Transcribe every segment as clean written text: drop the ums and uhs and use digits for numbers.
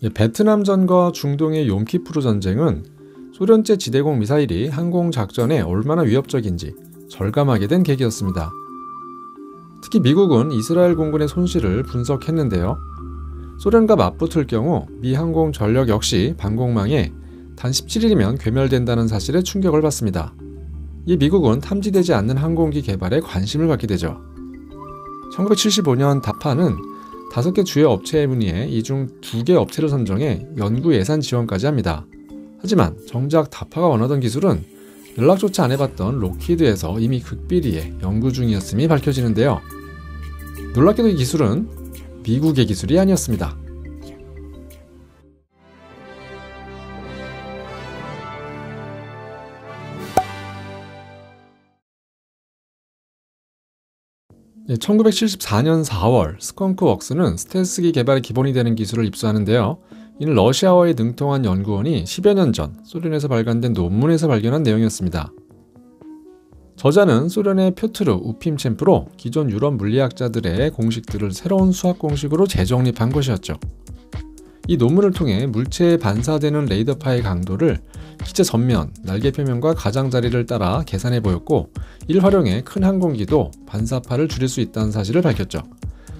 베트남전과 중동의 욤키프르 전쟁은 소련제 지대공 미사일이 항공작전에 얼마나 위협적인지 절감하게 된 계기였습니다. 특히 미국은 이스라엘 공군의 손실을 분석했는데요. 소련과 맞붙을 경우 미 항공 전력 역시 방공망에 단 17일이면 괴멸된다는 사실에 충격을 받습니다. 이 미국은 탐지되지 않는 항공기 개발에 관심을 갖게 되죠. 1975년 다파는 5개 주요 업체에 문의해 이 중 2개 업체를 선정해 연구 예산 지원까지 합니다. 하지만 정작 다파가 원하던 기술은 연락조차 안 해봤던 록히드에서 이미 극비리에 연구 중이었음이 밝혀지는데요. 놀랍게도 이 기술은 미국의 기술이 아니었습니다. 예, 1974년 4월 스컹크웍스는 스텔스기 개발의 기본이 되는 기술을 입수하는데요. 이는 러시아어에 능통한 연구원이 10여 년 전 소련에서 발간된 논문에서 발견한 내용이었습니다. 저자는 소련의 표트르 우핌첸프로 기존 유럽 물리학자들의 공식들을 새로운 수학 공식으로 재정립한 것이었죠. 이 논문을 통해 물체에 반사되는 레이더파의 강도를 기체 전면, 날개 표면과 가장자리를 따라 계산해 보였고, 이를 활용해 큰 항공기도 반사파를 줄일 수 있다는 사실을 밝혔죠.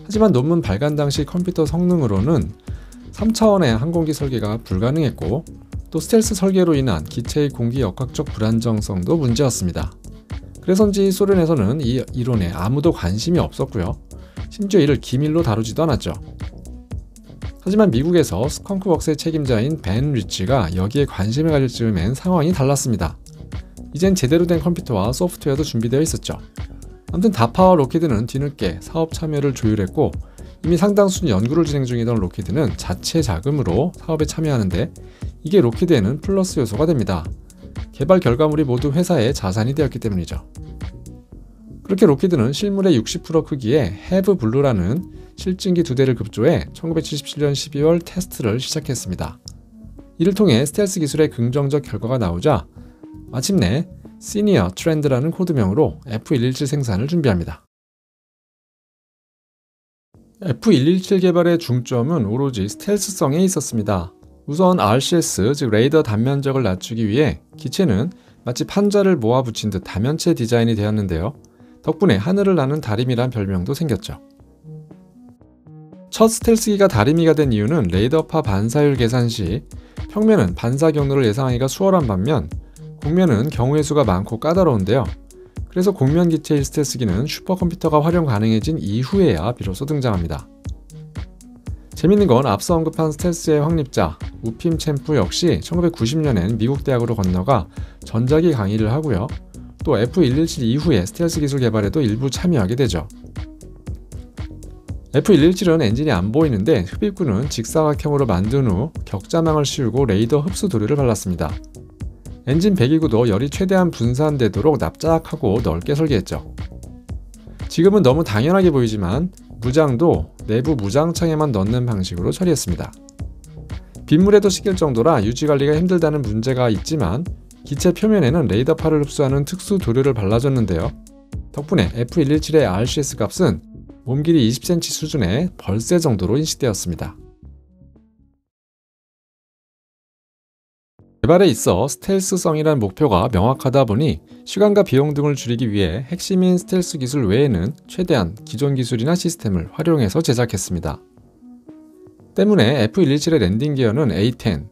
하지만 논문 발간 당시 컴퓨터 성능으로는 3차원의 항공기 설계가 불가능했고, 또 스텔스 설계로 인한 기체의 공기 역학적 불안정성도 문제였습니다. 그래서인지 소련에서는 이 이론에 아무도 관심이 없었고요. 심지어 이를 기밀로 다루지도 않았죠. 하지만 미국에서 스컹크웍스의 책임자인 벤 리치가 여기에 관심을 가질 즈음엔 상황이 달랐습니다. 이젠 제대로 된 컴퓨터와 소프트웨어도 준비되어 있었죠. 아무튼 다파와 록히드는 뒤늦게 사업 참여를 조율했고, 이미 상당수 연구를 진행 중이던 록히드는 자체 자금으로 사업에 참여하는데, 이게 록히드에는 플러스 요소가 됩니다. 개발 결과물이 모두 회사의 자산이 되었기 때문이죠. 그렇게 록히드는 실물의 60% 크기의 해브 블루라는 실증기 2대를 급조해 1977년 12월 테스트를 시작했습니다. 이를 통해 스텔스 기술의 긍정적 결과가 나오자 마침내 시니어 트렌드라는 코드명으로 F117 생산을 준비합니다. F117 개발의 중점은 오로지 스텔스성에 있었습니다. 우선 RCS, 즉 레이더 단면적을 낮추기 위해 기체는 마치 판자를 모아 붙인 듯 다면체 디자인이 되었는데요. 덕분에 하늘을 나는 다리미란 별명도 생겼죠. 첫 스텔스기가 다리미가 된 이유는 레이더파 반사율 계산 시 평면은 반사 경로를 예상하기가 수월한 반면 곡면은 경우의 수가 많고 까다로운데요. 그래서 곡면 기체의 스텔스기는 슈퍼컴퓨터가 활용 가능해진 이후에야 비로소 등장합니다. 재밌는 건 앞서 언급한 스텔스의 확립자 우핌첸프 역시 1990년엔 미국 대학으로 건너가 전자기 강의를 하고요. 또 F117 이후에 스텔스 기술 개발에도 일부 참여하게 되죠. F117은 엔진이 안 보이는데 흡입구는 직사각형으로 만든 후 격자망을 씌우고 레이더 흡수 도료를 발랐습니다. 엔진 배기구도 열이 최대한 분산되도록 납작하고 넓게 설계했죠. 지금은 너무 당연하게 보이지만 무장도 내부 무장창에만 넣는 방식으로 처리했습니다. 빗물에도 씻길 정도라 유지관리가 힘들다는 문제가 있지만 기체 표면에는 레이더파를 흡수하는 특수 도료를 발라줬는데요. 덕분에 F117의 RCS 값은 몸길이 20cm 수준의 벌새 정도로 인식되었습니다. 개발에 있어 스텔스성이란 목표가 명확하다 보니 시간과 비용 등을 줄이기 위해 핵심인 스텔스 기술 외에는 최대한 기존 기술이나 시스템을 활용해서 제작했습니다. 때문에 F117의 랜딩 기어는 A10,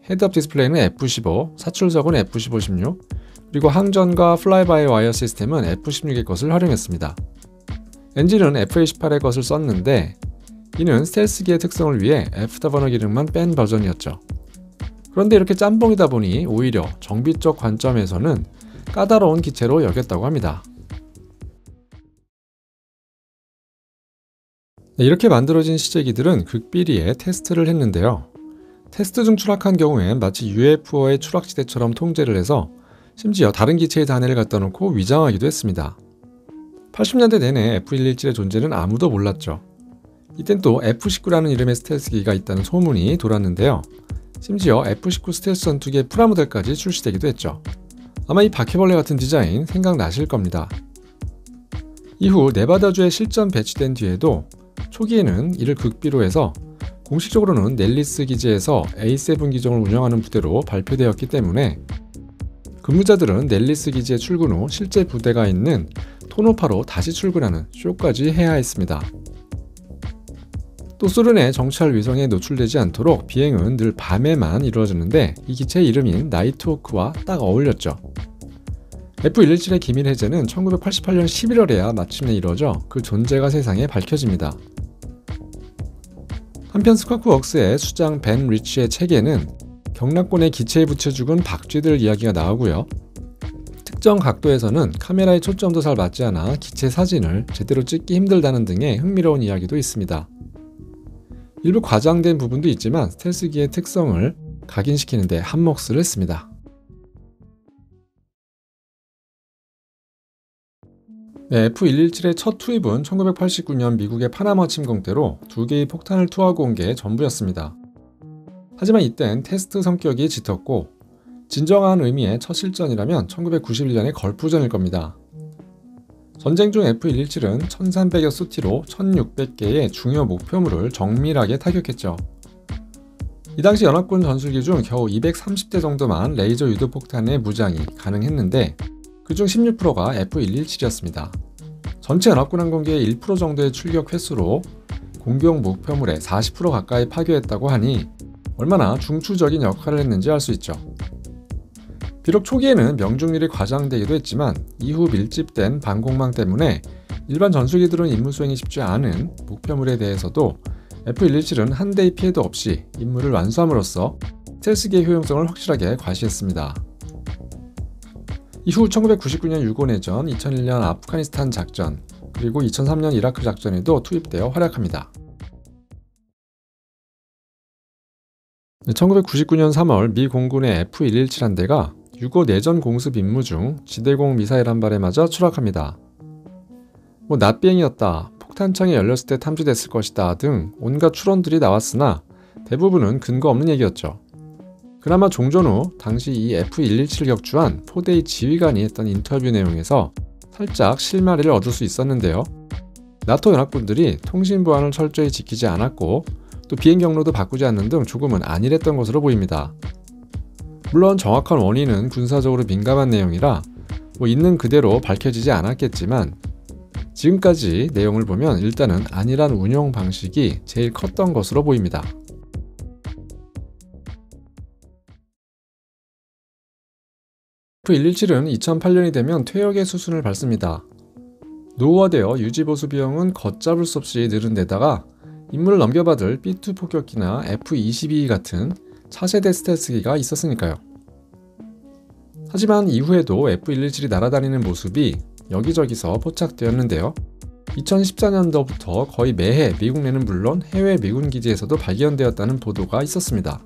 헤드업 디스플레이는 F15, 사출석은 F15-16, 그리고 항전과 플라이바이 와이어 시스템은 F16의 것을 활용했습니다. 엔진은 F28의 것을 썼는데 이는 스텔스기의 특성을 위해 애프터버너 기능만 뺀 버전이었죠. 그런데 이렇게 짬뽕이다 보니 오히려 정비적 관점에서는 까다로운 기체로 여겼다고 합니다. 이렇게 만들어진 시제기들은 극비리에 테스트를 했는데요. 테스트 중 추락한 경우엔 마치 UFO의 추락지대처럼 통제를 해서 심지어 다른 기체의 단해를 갖다 놓고 위장하기도 했습니다. 80년대 내내 F117의 존재는 아무도 몰랐죠. 이땐 또 F19라는 이름의 스텔스기가 있다는 소문이 돌았는데요. 심지어 F19 스텔스 전투기의 프라모델까지 출시되기도 했죠. 아마 이 바퀴벌레 같은 디자인 생각나실 겁니다. 이후 네바다주에 실전 배치된 뒤에도 초기에는 이를 극비로 해서 공식적으로는 넬리스 기지에서 A7 기종을 운영하는 부대로 발표되었기 때문에 근무자들은 넬리스 기지에 출근 후 실제 부대가 있는 토노파로 다시 출근하는 쇼까지 해야 했습니다. 또 소련의 정찰 위성에 노출되지 않도록 비행은 늘 밤에만 이루어졌는데 이 기체의 이름인 나이트호크와 딱 어울렸죠. F117의 기밀 해제는 1988년 11월에야 마침내 이루어져 그 존재가 세상에 밝혀집니다. 한편 스컹크웍스의 수장 벤 리치의 책에는 경락곤의 기체에 붙여 죽은 박쥐들 이야기가 나오고요. 특정 각도에서는 카메라의 초점도 잘 맞지 않아 기체 사진을 제대로 찍기 힘들다는 등의 흥미로운 이야기도 있습니다. 일부 과장된 부분도 있지만 스텔스기의 특성을 각인시키는 데 한몫을 했습니다. F117의 첫 투입은 1989년 미국의 파나마 침공 때로 2개의 폭탄을 투하고 온 게 전부였습니다. 하지만 이땐 테스트 성격이 짙었고 진정한 의미의 첫 실전이라면 1991년의 걸프전일 겁니다. 전쟁 중 F117은 1300여 수티로 1600개의 중요 목표물을 정밀하게 타격했죠. 이 당시 연합군 전술기 중 겨우 230대 정도만 레이저 유도폭탄의 무장이 가능했는데 그중 16%가 F117이었습니다. 전체 연합군 항공기의 1% 정도의 출격 횟수로 공격 목표물의 40% 가까이 파괴했다고 하니 얼마나 중추적인 역할을 했는지 알 수 있죠. 비록 초기에는 명중률이 과장되기도 했지만 이후 밀집된 방공망 때문에 일반 전술기들은 임무 수행이 쉽지 않은 목표물에 대해서도 F117은 한 대의 피해도 없이 임무를 완수함으로써 스텔스기의 효용성을 확실하게 과시했습니다. 이후 1999년 유고내전, 2001년 아프가니스탄 작전, 그리고 2003년 이라크 작전에도 투입되어 활약합니다. 1999년 3월 미 공군의 F117 한 대가 유고 내전 공습 임무 중 지대공 미사일 한 발에 맞아 추락합니다. 낫비행이었다, 폭탄창이 열렸을 때 탐지됐을 것이다 등 온갖 추론들이 나왔으나 대부분은 근거 없는 얘기였죠. 그나마 종전 후 당시 이 F117을 격추한 포대의 지휘관이 했던 인터뷰 내용에서 살짝 실마리를 얻을 수 있었는데요. 나토 연합군들이 통신 보안을 철저히 지키지 않았고 또 비행 경로도 바꾸지 않는 등 조금은 안일했던 것으로 보입니다. 물론 정확한 원인은 군사적으로 민감한 내용이라 있는 그대로 밝혀지지 않았겠지만 지금까지 내용을 보면 일단은 안일한 운용 방식이 제일 컸던 것으로 보입니다. F117은 2008년이 되면 퇴역의 수순을 밟습니다. 노후화되어 유지보수 비용은 걷잡을 수 없이 늘은 데다가 임무를 넘겨받을 B2 폭격기나 F-22 같은 차세대 스텔스기가 있었으니까요. 하지만 이후에도 F117이 날아다니는 모습이 여기저기서 포착되었는데요. 2014년도부터 거의 매해 미국 내는 물론 해외 미군 기지에서도 발견되었다는 보도가 있었습니다.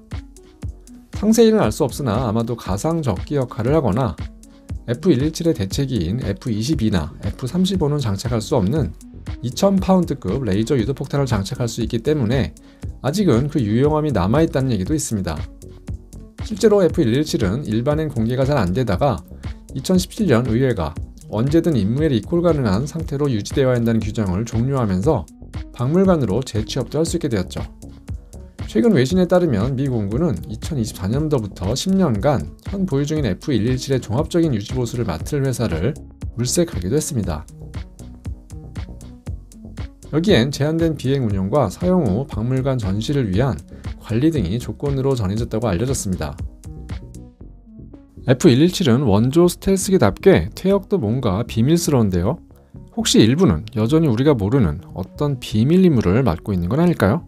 상세히는 알 수 없으나 아마도 가상 적기 역할을 하거나 F117의 대체기인 F-22나 F-35는 장착할 수 없는 2000파운드급 레이저 유도폭탄을 장착할 수 있기 때문에 아직은 그 유용함이 남아있다는 얘기도 있습니다. 실제로 F117은 일반엔 공개가 잘 안되다가 2017년 의회가 언제든 임무에 리콜 가능한 상태로 유지되어야 한다는 규정을 종료하면서 박물관으로 재취업도 할 수 있게 되었죠. 최근 외신에 따르면 미 공군은 2024년도부터 10년간 현 보유 중인 F117의 종합적인 유지보수를 맡을 회사를 물색하기도 했습니다. 여기엔 제한된 비행 운영과 사용 후 박물관 전시를 위한 관리 등이 조건으로 정해졌다고 알려졌습니다. F117은 원조 스텔스기답게 퇴역도 뭔가 비밀스러운데요. 혹시 일부는 여전히 우리가 모르는 어떤 비밀 임무를 맡고 있는 건 아닐까요?